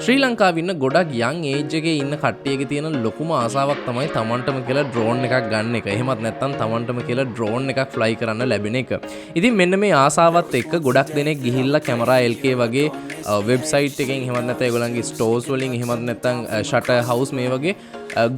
ශ්‍රී ලංකාවේ ඉන්න ගොඩක් යන් ඒජ් එකේ ඉන්න කට්ටියගේ තියෙන ලොකුම ආසාවක් තමයි තමන්ටම කියලා ඩ්‍රෝන් එකක් ගන්න එක. එහෙමත් නැත්නම් තමන්ටම කියලා ඩ්‍රෝන් එකක් ෆ්ලයි කරන්න ලැබෙන එක. ඉතින් මෙන්න මේ ආසාවත් එක්ක ගොඩක් දෙනෙක් ගිහිල්ලා CameraLK වගේ වෙබ්සයිට් එකෙන් එහෙමත් නැත්නම් ඒගොල්ලන්ගේ ස්ටෝර්ස් වලින් එහෙමත් නැත්නම් ෂටර් හවුස් මේ වගේ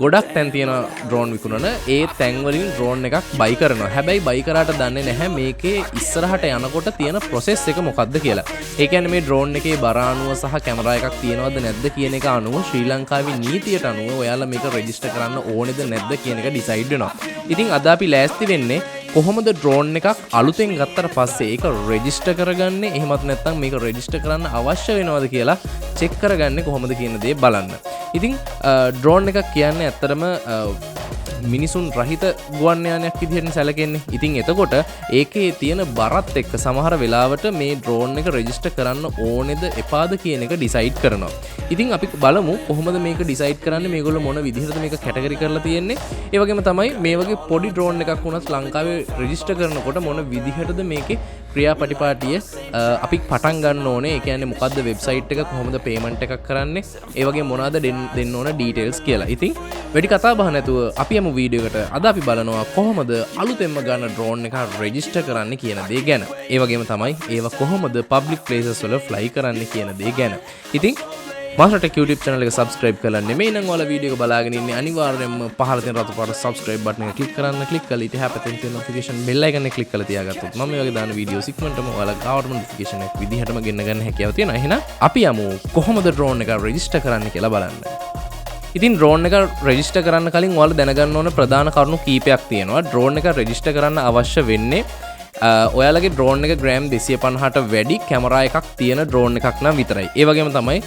ගොඩක් තැන් තියෙන ඩ්‍රෝන් විකුණන ඒ තැන් වලින් ඩ්‍රෝන් එකක් බයි කරනවා. හැබැයි බයි කරාට දන්නේ නැහැ මේකේ ඉස්සරහට යනකොට තියෙන ප්‍රොසෙස් එක මොකක්ද කියලා. ඒ කියන්නේ මේ ඩ්‍රෝන් එකේ බර අණුව සහ කැමරා එකක් තියෙනවද නැද්ද කියන එක අනුව ශ්‍රී ලංකාවේ නීතියට අනුව ඔයාලා මේක රෙජිස්ටර් කරන්න ඕනේද නැද්ද කියන එක ඩිසයිඩ් වෙනවා. ඉතින් අද අපි ලෑස්ති වෙන්නේ කොහොමද ඩ්‍රෝන් එකක් අලුතෙන් ගත්තට පස්සේ ඒක රෙජිස්ටර් කරගන්නේ එහෙමත් නැත්නම් මේක රෙජිස්ටර් කරන්න අවශ්‍ය වෙනවද කියලා චෙක් කරගන්නේ කොහොමද කියන දේ බලන්න. ඉතින් ඩ්‍රෝන් එකක් කියන්නේ ඇත්තටම මිනිසුන් රහිත ගුවන් යානයක් විදිහට සැලකෙන්නේ. ඉතින් එතකොට ඒකේ තියෙන බරත් එක්ක සමහර වෙලාවට මේ ඩ්‍රෝන් එක රෙජිස්ටර් කරන්න ඕනේද එපාද කියන එක ඩිසයිඩ් කරනවා. ඉතින් අපි බලමු කොහොමද මේක ඩිසයිඩ් කරන්නේ, මේගොල්ලෝ මොන විදිහටද මේක කැටගරි කරලා තියෙන්නේ. ඒ වගේම තමයි මේ වගේ පොඩි ඩ්‍රෝන් එකක් වුණත් ලංකාවේ රෙජිස්ටර් කරනකොට මොන විදිහටද මේකේ ක්‍රියාපටිපාටිය අපි පටන් ගන්න ඕනේ. ඒ කියන්නේ මොකද්ද වෙබ්සයිට් එක, කොහොමද පේමන්ට් එකක් කරන්නේ, ඒ වගේ මොනවද දෙන්න ඕන ඩීටේල්ස් කියලා. ඉතින් වැඩි කතා බහ නැතුව අපි යමු වීඩියෝ එකට. අද අපි බලනවා කොහොමද අලුතෙන්ම ගන්න ඩ්‍රෝන් එක රෙජිස්ටර් කරන්න කියන දේ ගැන. ඒ වගේම තමයි ඒවා කොහොමද පබ්ලික් ප්ලේසස් වල ෆ්ලයි කරන්න කියන දේ ගැන. ඉතින් මාස්ටර් ටෙක් YouTube channel එක subscribe කරලා නෙමෙයි නම් ඔයාලා වීඩියෝ එක බලාගෙන ඉන්නේ අනිවාර්යයෙන්ම පහළ තියෙන රතු පාට subscribe button එක click කරන්න. click කරලා ඊට හැපතෙන් තියෙන notification bell icon එක click කරලා තියාගත්තොත් මම මේ වගේ දාන වීඩියෝස් ඉක්මනටම ඔයාලා ගාවට notification එක විදිහටම ගෙන්න ගන්න හැකියාව තියෙනවා. එහෙනම් අපි යමු කොහොමද drone එක register කරන්න කියලා බලන්න. ඉතින් drone එක register කරන්න කලින් ඔයාලා දැනගන්න ඕන ප්‍රධාන කරුණු කීපයක් තියෙනවා. drone එක register කරන්න අවශ්‍ය වෙන්නේ ඔයාලගේ ඩ්‍රෝන් එක ග්‍රෑම් 250ට වැඩි කැමරා එකක් තියෙන ඩ්‍රෝන් එකක් නම් විතරයි. ඒ වගේම තමයි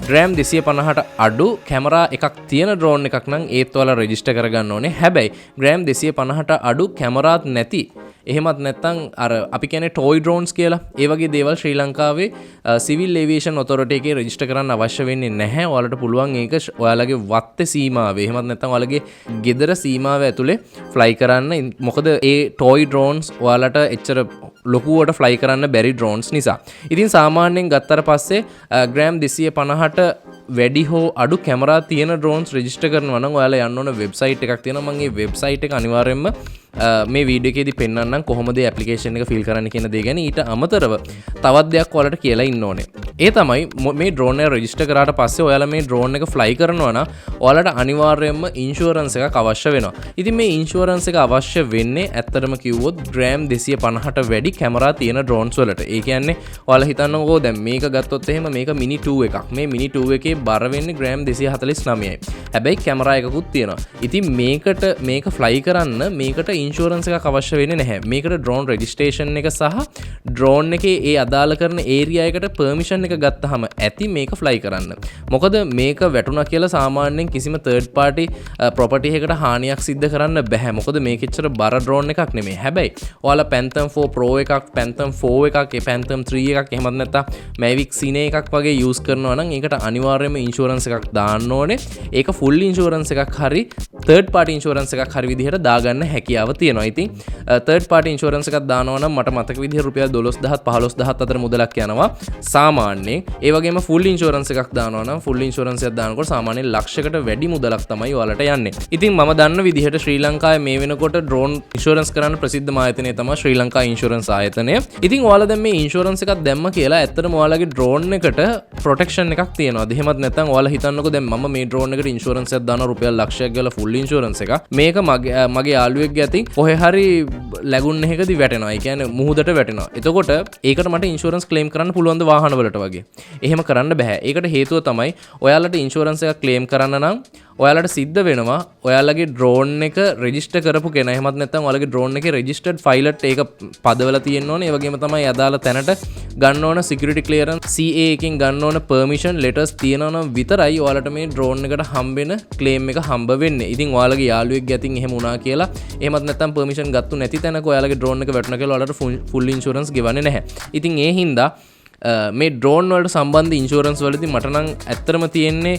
ග්‍රෑම් 250ට අඩු කැමරා එකක් තියෙන ඩ්‍රෝන් එකක් නම් ඒත් ඔයාලා රෙජිස්ටර් කරගන්න ඕනේ. හැබැයි ග්‍රෑම් 250ට අඩු කැමරාත් නැති එහෙමත් නැත්නම් අර අපි කියන්නේ ටොයි ඩ්‍රෝන්ස් කියලා ඒ වගේ දේවල් ශ්‍රී ලංකාවේ සිවිල් ඒවියේෂන් ඔතොරිටි එකේ රෙජිස්ටර් කරන්න අවශ්‍ය වෙන්නේ නැහැ. ඔයාලට පුළුවන් ඒක ඔයාලගේ වත්තේ සීමාවේ එහෙමත් නැත්නම් ඔයාලගේ ගෙදර සීමාව ඇතුලේ ෆ්ලයි කරන්න. මොකද ඒ ටොයි ඩ්‍රෝන්ස් ඔයාලට එච්චර ලොකුවට ෆ්ලයි කරන්න බැරි ඩ්‍රෝන්ස් නිසා. ඉතින් සාමාන්‍යයෙන් ගත්තට පස්සේ ග්‍රෑම් 250ට වැඩි හෝ අඩු කැමරා තියෙන ඩ්‍රෝන්ස් රෙජිස්ටර් කරනවා නම් ඔයාලා යන්න ඕන වෙබ්සයිට් එකක් තියෙනවා. මම මේ වෙබ්සයිට් එක අනිවාර්යයෙන්ම මේ වීඩියෝ එකේදී පෙන්නන්නම් කොහොමද මේ ඇප්ලිකේෂන් එක ෆිල් කරන්න කියන දේ ගැන. ඊට අමතරව තවත් දෙයක් ඔයාලට කියලා ඉන්න ඕනේ. ඒ තමයි මේ ඩ්‍රෝන් එක රෙජිස්ටර් කරාට පස්සේ ඔයාලා මේ ඩ්‍රෝන් එක ෆ්ලයි කරනවා නම් ඔයාලට අනිවාර්යයෙන්ම ඉන්ෂුරන්ස් එකක් අවශ්‍ය වෙනවා. ඉතින් මේ ඉන්ෂුරන්ස් එක අවශ්‍ය වෙන්නේ ඇත්තටම කිව්වොත් ග්‍රෑම් 250ට වැඩි කැමරා තියෙන ඩ්‍රෝන්ස් වලට. ඒ කියන්නේ ඔයාලා හිතන්නකෝ දැන් මේක ගත්තොත් එහෙම මේක මිනි 2 එකක්. මේ මිනි 2 එකේ බර වෙන්නේ ග්‍රෑම් 249යි. හැබැයි කැමරා එකකුත් තියෙනවා. ඉතින් මේක ෆ්ලයි කරන්න මේකට ඉන්ෂුරන්ස් එකක් අවශ්‍ය වෙන්නේ නැහැ. මේකට ඩ්‍රෝන් රෙජිස්ට්‍රේෂන් එක සහ ඩ්‍රෝන් එකේ ඒ අදාළ කරන ඒරියා එකට පර්මිෂන් එක ගත්තාම ඇති මේක ෆ්ලයි කරන්න. මොකද මේක වැටුණා කියලා සාමාන්‍යයෙන් කිසිම තර්ඩ් පාර්ටි ප්‍රොපර්ටි එකකට හානියක් සිද්ධ කරන්න බෑ. මොකද මේක එච්චර බර ඩ්‍රෝන් එකක් නෙමෙයි. හැබැයි ඔයාලා Phantom 4 Pro එකක්, Phantom 4 එකක්, Phantom 3 එකක් එහෙමත් නැත්නම් Mavic Cine එකක් වගේ යූස් කරනවා නම් ඒකට අනිවාර්යයෙන්ම ඉන්ෂුරන්ස් එකක් දාන්න ඕනේ. ඒක ෆුල් ඉන්ෂුරන්ස් එකක් හරි තර්ඩ් පාර්ටි ඉන්ෂුරන්ස් එකක් හරි විදිහට දාගන්න හැකියාව තියෙනවා. ඉතින් තර්ඩ් පාර්ටි ඉන්ෂුරන්ස් එකක් දානවා නම් මට මතක විදිහට රුපියල් 12000 15000 අතර මුදලක් යනවා සාමාන්‍යයෙන්. ඒ වගේම ෆුල් ඉන්ෂුරන්ස් එකක් දානවා නම් ෆුල් ඉන්ෂුරන්ස් එකක් දානකොට සාමාන්‍යයෙන් ලක්ෂයකට වැඩි මුදලක් තමයි ඔයාලට යන්නේ. ඉතින් මම දන්න විදිහට ශ්‍රී ලංකාවේ මේ වෙනකොට ඩ්‍රෝන් ඉන්ෂුරන්ස් කරන්න ප්‍රසිද්ධම ආයතනය තමයි ශ්‍රී ලංකා ඉන්ෂුරන්ස් ආයතනය. ඉතින් ඔයාලා දැන් මේ ඉන්ෂුරන්ස් එකක් දැම්ම කියලා ඇත්තටම ඔයාලගේ ඩ්‍රෝන් එකට ප්‍රොටෙක්ෂන් එකක් තියෙනවා. එහෙමත් නැත්නම් ඔයාලා හිතන්නකෝ දැන් මම මේ ඩ්‍රෝන් එකට ඉන්ෂුරන්ස් එකක් දානවා රුපියල් ලක්ෂයක් ගාලා ෆුල් ඉන්ෂුරන්ස් එකක්. මේක මගේ යාළුවෙක්ගේ අතින් කොහේ හරි ලැබුණ එකදී වැටෙනවා. ඒ කියන්නේ මුහුදට වැටෙනවා. එතකොට ඒකට මට ඉන්ෂුරන්ස් ක්ලේම් කරන්න පුළුවන් ද වාහන වලට වගේ? එහෙම කරන්න බෑ. ඒකට හේතුව තමයි ඔයාලට ඉන්ෂුරන්ස් එකක් ක්ලේම් කරන්න නම් ඔයාලට සිද්ධ වෙනවා ඔයාලගේ ඩ්‍රෝන් එක රෙජිස්ටර් කරපු කෙනා එහෙමත් නැත්නම් ඔයාලගේ ඩ්‍රෝන් එකේ රෙජිස්ටර්ඩ් ෆයිලට් ඒක පදවලා තියෙන්න ඕනේ. ඒ වගේම තමයි අදාළ තැනට ගන්න ඕන සිකියුරිටි ක්ලියරන්ස් CAA එකෙන් ගන්න ඕන පර්මිෂන් ලෙටර්ස් තියෙනවා නම් විතරයි ඔයාලට මේ ඩ්‍රෝන් එකට හම්බෙන ක්ලේම් එක හම්බ වෙන්නේ. ඉතින් ඔයාලගේ යාළුවෙක්ගේ අතින් එහෙම වුණා කියලා එහෙමත් නැත්නම් පර්මිෂන් ගත්තු නැති තැනක ඔයාලගේ ඩ්‍රෝන් එක වැටුණා කියලා ඔයාලට ෆුල් ඉන්ෂුරන්ස් ගෙවන්නේ නැහැ. ඉතින් ඒ හින්දා මේ ඩ්‍රෝන් වලට සම්බන්ධ ඉන්ෂුරන්ස් වලදී මට නම් ඇත්තටම තියෙන්නේ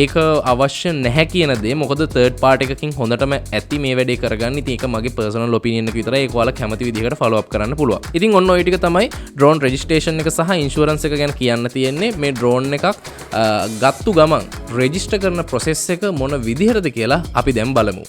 ඒක අවශ්‍ය නැහැ කියන දේ. මොකද තර්ඩ් පාර්ටි එකකින් හොඳටම ඇති මේ වැඩේ කරගන්න. ඉතින් ඒක මගේ පර්සනල් ඔපිනියන් එක විතරයි. ඒක ඔයාලා කැමති විදිහකට ෆලෝ අප් කරන්න පුළුවන්. ඉතින් ඔන්න ඔය ටික තමයි ඩ්‍රෝන් රෙජිස්ට්‍රේෂන් එක සහ ඉන්ෂුරන්ස් එක ගැන කියන්න තියෙන්නේ. මේ ඩ්‍රෝන් එකක් ගත්තු ගමන් රෙජිස්ටර් කරන ප්‍රොසෙස් එක මොන විදිහටද කියලා අපි දැන් බලමු.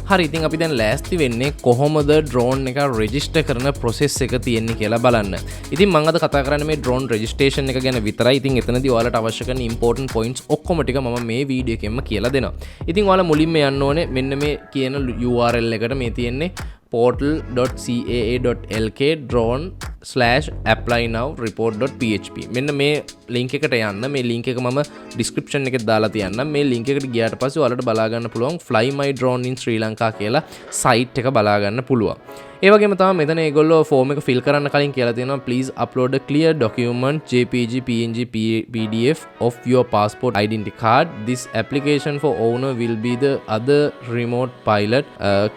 හරි, ඉතින් අපි දැන් ලෑස්ති වෙන්නේ කොහොමද ඩ්‍රෝන් එක රෙජිස්ටර් කරන ප්‍රොසෙස් එක තියෙන්නේ කියලා බලන්න. ඉතින් මම අද කතා කරන්නේ මේ ඩ්‍රෝන් රෙජිස්ට්‍රේෂන් එක ගැන විතරයි. ඉතින් එතනදී ඔයාලට අවශ්‍ය කරන ඉම්පෝටන්ට් පොයින්ට්ස් ඔක්කොම ටික මම මේ වීඩියෝ එකෙන්ම කියලා දෙනවා. ඉතින් ඔයාලා මුලින්ම යන්න ඕනේ මෙන්න මේ කියන URL එකට. මේ තියෙන්නේ portal.caa.lk/apply-now-report.php. මෙන්න මේ ලින්ක් එකට යන්න. මේ ලින්ක් එක මම ඩිස්ක්‍රිප්ෂන් එකේ දාලා තියන්නම්. මේ ලින්ක් එකට ගියාට පස්සේ ඔයාලට බලා ගන්න පුළුවන් Fly My Drone in Sri Lanka කියලා සයිට් එක බලා ගන්න පුළුවන්. ඒ වගේම තමයි මෙතන ඒගොල්ලෝ ෆෝම් එක ෆිල් කරන්න කලින් කියලා තියෙනවා please upload a clear document JPG PNG PDF of your passport identity card. This application for owner will be the other remote pilot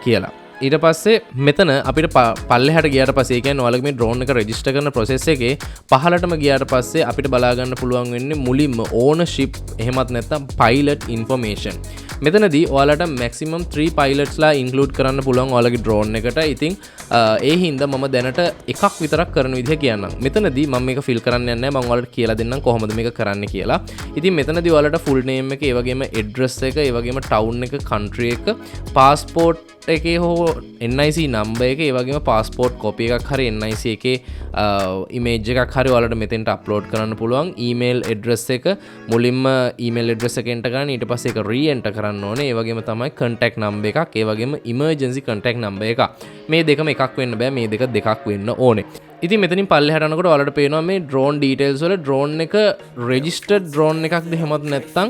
කියලා. ඊට පස්සේ මෙතන අපිට පල්ලෙහාට ගියාට පස්සේ ඒ කියන්නේ ඔයාලගේ මේ ඩ්‍රෝන් එක රෙජිස්ටර් කරන ප්‍රොසෙස් එකේ පහළටම ගියාට පස්සේ අපිට බලා ගන්න පුළුවන් වෙන්නේ මුලින්ම ඕනර්ෂිප් එහෙමත් නැත්නම් පයිලට් ඉන්ෆර්මේෂන්. මෙතනදී ඔයාලට මැක්සිමම් 3 පයිලට්ස්ලා ඉන්ක්ලූඩ් කරන්න පුළුවන් ඔයාලගේ ඩ්‍රෝන් එකට. ඉතින් ඒ හින්දා මම දැනට එකක් විතරක් කරන විදිහ කියන්නම්. මෙතනදී මම මේක ෆිල් කරන්න යන්නේ නැහැ. මම ඔයාලට කියලා දෙන්නම් කොහොමද මේක කරන්න කියලා. ඉතින් මෙතනදී ඔයාලට ෆුල් නේම් එක, ඒ වගේම ඇඩ්‍රස් එක, ඒ වගේම ටවුන් එක, කන්ට්‍රි එක, පාස්පෝර්ට් එකේ හෝ NIC නම්බර් එක, ඒ වගේම පාස්පෝර්ට් කොපි එකක් හරි NIC එකේ ඉමේජ් එකක් හරි ඔයාලට මෙතෙන්ට අප්ලෝඩ් කරන්න පුළුවන්. ඊමේල් ඇඩ්‍රස් එක මුලින්ම ඊමේල් ඇඩ්‍රස් එක එන්ටර් කරන්න, ඊට පස්සේ ඒක රීඑන්ටර් කරන්න ඕනේ. ඒ වගේම තමයි contact number එකක්, ඒ වගේම emergency contact number එකක්. මේ දෙකම එකක් වෙන්න බෑ, මේ දෙකක් වෙන්න ඕනේ. ඉතින් මෙතනින් පල්ලෙහාට යනකොට ඔයාලට පේනවා මේ drone details වල drone එක registered drone එකක්ද එහෙමත් නැත්නම්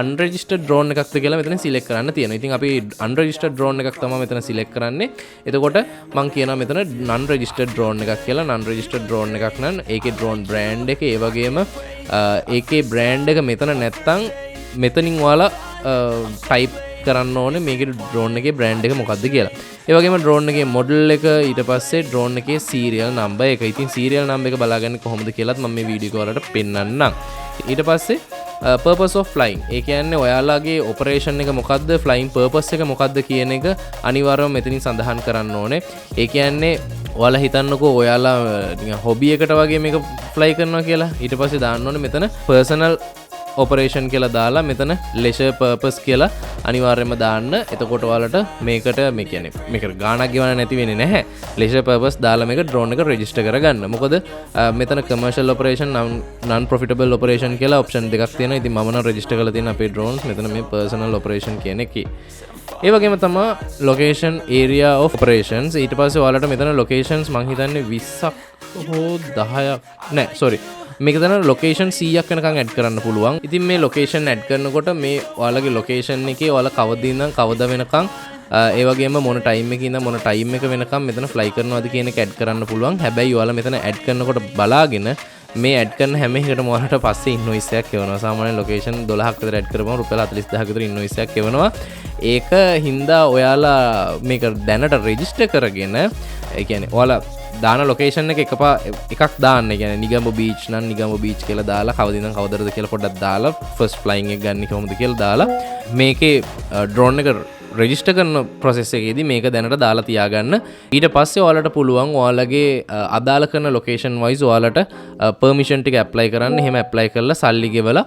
unregistered drone එකක්ද කියලා මෙතන select කරන්න තියෙනවා. ඉතින් අපි unregistered drone එකක් තමයි මෙතන select කරන්නේ. එතකොට මම කියනවා මෙතන non registered drone එකක් කියලා. non registered drone එකක් නම් ඒකේ drone brand එක, ඒ වගේම ඒකේ brand එක මෙතන නැත්නම් මෙතනින් ඔයාලා type කරන්න ඕනේ මේකේ drone එකේ brand එක මොකක්ද කියලා. ඒ වගේම drone එකේ model එක, ඊට පස්සේ drone එකේ serial number එක. ඉතින් serial number එක බලාගන්නේ කොහොමද කියලාත් මම මේ වීඩියෝ එක වලට පෙන්නන්නම්. ඊට පස්සේ purpose of flying. ඒ කියන්නේ ඔයාලගේ operation එක මොකද්ද, flying purpose එක මොකද්ද කියන එක අනිවාර්යයෙන්ම මෙතනින් සඳහන් කරන්න ඕනේ. ඒ කියන්නේ ඔයාලා හිතන්නකෝ ඔයාලා නිකන් හොබි එකට වගේ මේක fly කරනවා කියලා. ඊට පස්සේ දාන්න ඕනේ මෙතන personal operation කියලා දාලා මෙතන leisure purpose කියලා අනිවාර්යයෙන්ම දාන්න. එතකොට ඔයාලට මේකට මේ කියන්නේ මේකට ගාණක් ගෙවන්න නැති වෙන්නේ නැහැ. leisure purpose දාලා මේක drone එක register කරගන්න. මොකද මෙතන commercial operation, non profitable operation කියලා option දෙකක් තියෙනවා. ඉතින් මම නම් register කරලා තියෙන අපේ drones මෙතන මේ personal operation කියන එකේ. ඒ වගේම තමයි location area of operations. ඊට පස්සේ ඔයාලට මෙතන locations මං හිතන්නේ 20ක් හෝ 10ක් නෑ sorry මේක තමයි ලොකේෂන් 100ක් වෙනකන් ඇඩ් කරන්න පුළුවන්. ඉතින් මේ ලොකේෂන් ඇඩ් කරනකොට මේ ඔයාලගේ ලොකේෂන් එකේ ඔයාලා කවද ඉඳන් කවද වෙනකන් ඒ වගේම මොන ටයිම් එකේ ඉඳන් මොන ටයිම් එක වෙනකන් මෙතන ෆ්ලයි කරනවද කියන එක ඇඩ් කරන්න පුළුවන්. හැබැයි ඔයාලා මෙතන ඇඩ් කරනකොට බලාගෙන මේ ඇඩ් කරන හැම එකකටම ඔයාලට පස්සේ ඉන්වොයිස් එකක් එවනවා. සාමාන්‍යයෙන් ලොකේෂන් 12ක් විතර ඇඩ් කරපුවම රුපියල් 40000ක විතර ඉන්වොයිස් එකක් එවනවා. ඒක හින්දා ඔයාලා මේක දැනට රෙජිස්ටර් කරගෙන ඒ කියන්නේ ඔයාලා දාන ලොකේෂන් එක එකක් දාන්න. ඒ කියන්නේ නිගම්බ බීච් නම් නිගම්බ බීච් කියලා දාලා කවද ඉඳන් කවදද කියලා පොඩ්ඩක් දාලා ෆස්ට් ෆ්ලයින් එක ගන්න කොහොමද කියලා දාලා මේකේ ඩ්‍රෝන් එක රෙජිස්ටර් කරන ප්‍රොසෙස් එකේදී මේක දැනට දාලා තියාගන්න. ඊට පස්සේ ඔයාලට පුළුවන් ඔයාලගේ අදාළ කරන ලොකේෂන් වයිස් ඔයාලට පර්මිෂන් ටික ඇප්ලයි කරන්න. එහෙම ඇප්ලයි කරලා සල්ලි ගෙවලා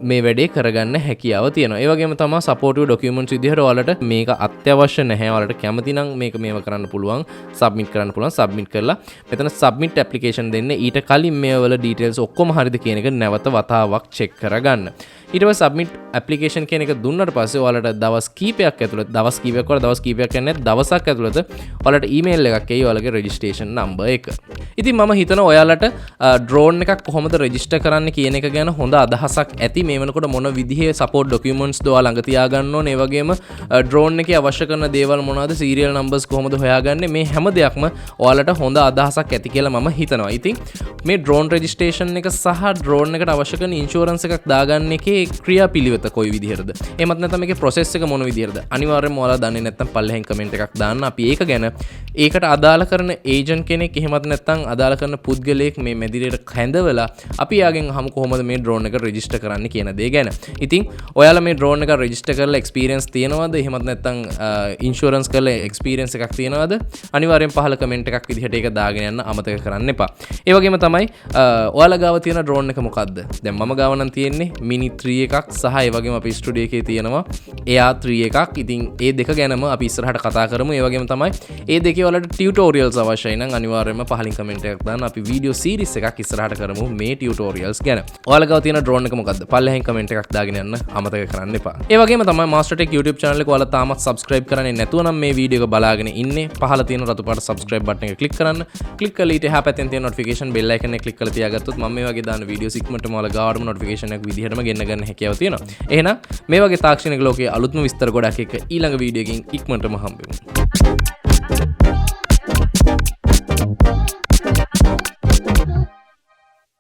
මේ වැඩේ කරගන්න හැකියාව තියෙනවා. ඒ වගේම තමයි සපෝටිව් ඩොකියුමන්ට්ස් විදිහට ඔයාලට මේක අත්‍යවශ්‍ය නැහැ. ඔයාලට කැමති නම් මේක මේව කරන්න පුළුවන්, සබ්මිට් කරන්න පුළුවන්. සබ්මිට් කරලා මෙතන සබ්මිට් ඇප්ලිකේෂන් දෙන්න. ඊට කලින් මේවල ඩීටේල්ස් ඔක්කොම හරිද කියන එක නැවත වතාවක් චෙක් කරගන්න. ඊට පස්සේ සබ්මිට් ඇප්ලිකේෂන් කියන එක දුන්නාට පස්සේ ඔයාලට දවස් කීපයක් ඇතුළත දවස් කීපයක් කියන්නේ දවසක් ඇතුළත ඔයාලට ඊමේල් එකක් එයි ඔයාලගේ රෙජිස්ට්‍රේෂන් නම්බර් එක. ඉතින් මම හිතනවා ඔයාලට ඩ්‍රෝන් එකක් කොහොමද රෙජිස්ටර් කරන්න කියන එක ගැන හොඳ අදහසක් ඇති. මේ වෙනකොට මොන විදිහේ සපෝට් ඩොකියුමන්ට්ස් ද ඔයාලා ළඟ තියාගන්න ඕනේ. ඒ වගේම ඩ්‍රෝන් එකේ අවශ්‍ය කරන දේවල් මොනවද, සීරියල් නම්බර්ස් කොහොමද හොයාගන්නේ, මේ හැම දෙයක්ම ඔයාලට හොඳ අදහසක් ඇති කියලා මම හිතනවා. ඉතින් මේ ඩ්‍රෝන් රෙජිස්ට්‍රේෂන් එක සහ ඩ්‍රෝන් එකට අවශ්‍ය කරන ඉන්ෂුරන්ස් එකක් දාගන්න එකේ ක්‍රියාපිළිවෙත කොයි විදිහටද එහෙමත් නැත්නම් මේකේ process එක මොන විදිහටද අනිවාර්යයෙන්ම ඔයාලා දන්නේ නැත්නම් පල්ලෙහෙන් කමෙන්ට් එකක් දාන්න අපි ඒක ගැන ඒකට අදාළ කරන ඒජන්ට් කෙනෙක් එහෙමත් නැත්නම් අදාළ කරන පුද්ගලයෙක් මේ මැදිරියට කැඳවලා අපි යාගෙන් අහමු කොහොමද මේ ඩ්‍රෝන් එක රෙජිස්ටර් කරන්න කියන දේ ගැන. ඉතින් ඔයාලා මේ ඩ්‍රෝන් එක රෙජිස්ටර් කරලා එක්ස්පීරියන්ස් තියෙනවද එහෙමත් නැත්නම් ඉන්ෂුරන්ස් කරලා එක්ස්පීරියන්ස් එකක් තියෙනවද අනිවාර්යෙන් පහළ කමෙන්ට් එකක් විදිහට ඒක දාගෙන යන්න අමතක කරන්න එපා. ඒ වගේම තමයි ඔයාලා ගාව තියෙන ඩ්‍රෝන් එක මොකද්ද? දැන් මම ගාව නම් තියෙන්නේ මිනි 3 එකක් සහ ඒ වගේම අපේ ස්ටුඩියෝ එකේ තියෙනවා AR 3 එකක්. ඉතින් ඒ දෙක ගැනම අපි ඉස්සරහට කතා කරමු. ඒ වගේම තමයි ඒ දෙකේ ඔයාලට ටියුටෝරියල්ස් අවශ්‍යයි නම් අනිවාර්යයෙන්ම පහලින් කමෙන්ට් එකක් දාන්න. අපි වීඩියෝ සීරීස් එකක් ඉස්සරහට කරමු මේ ටියුටෝරියල්ස් ගැන. ඔයාලා ගාව තියෙන ඩ්‍රෝන් එක මොකද්ද? පල්ලෙහෙන් කමෙන්ට් එකක් දාගෙන යන්න අමතක කරන්න එපා. ඒ වගේම තමයි Master Tech YouTube channel එක ඔයාලා තාමත් subscribe කරන්නේ නැතුව නම් මේ වීඩියෝ එක බලාගෙන ඉන්නේ පහළ තියෙන රතු පාට subscribe button එක click කරන්න. click කරලා ඊට එහා පැත්තෙන් තියෙන notification bell icon එක click කරලා තියාගත්තොත් මම මේ වගේ දාන වීඩියෝස් ඉක්මනටම ඔයාලා ගාවටම notification එක විදිහටම ගෙන්න ගන්න හැකියාව තියෙනවා. එහෙනම් මේ වගේ තාක්ෂණික ලෝකයේ අලුත්ම විස්තර ගොඩක් එක ඊළඟ වීඩියෝ එකකින් ඉක්මනටම හම්බෙමු.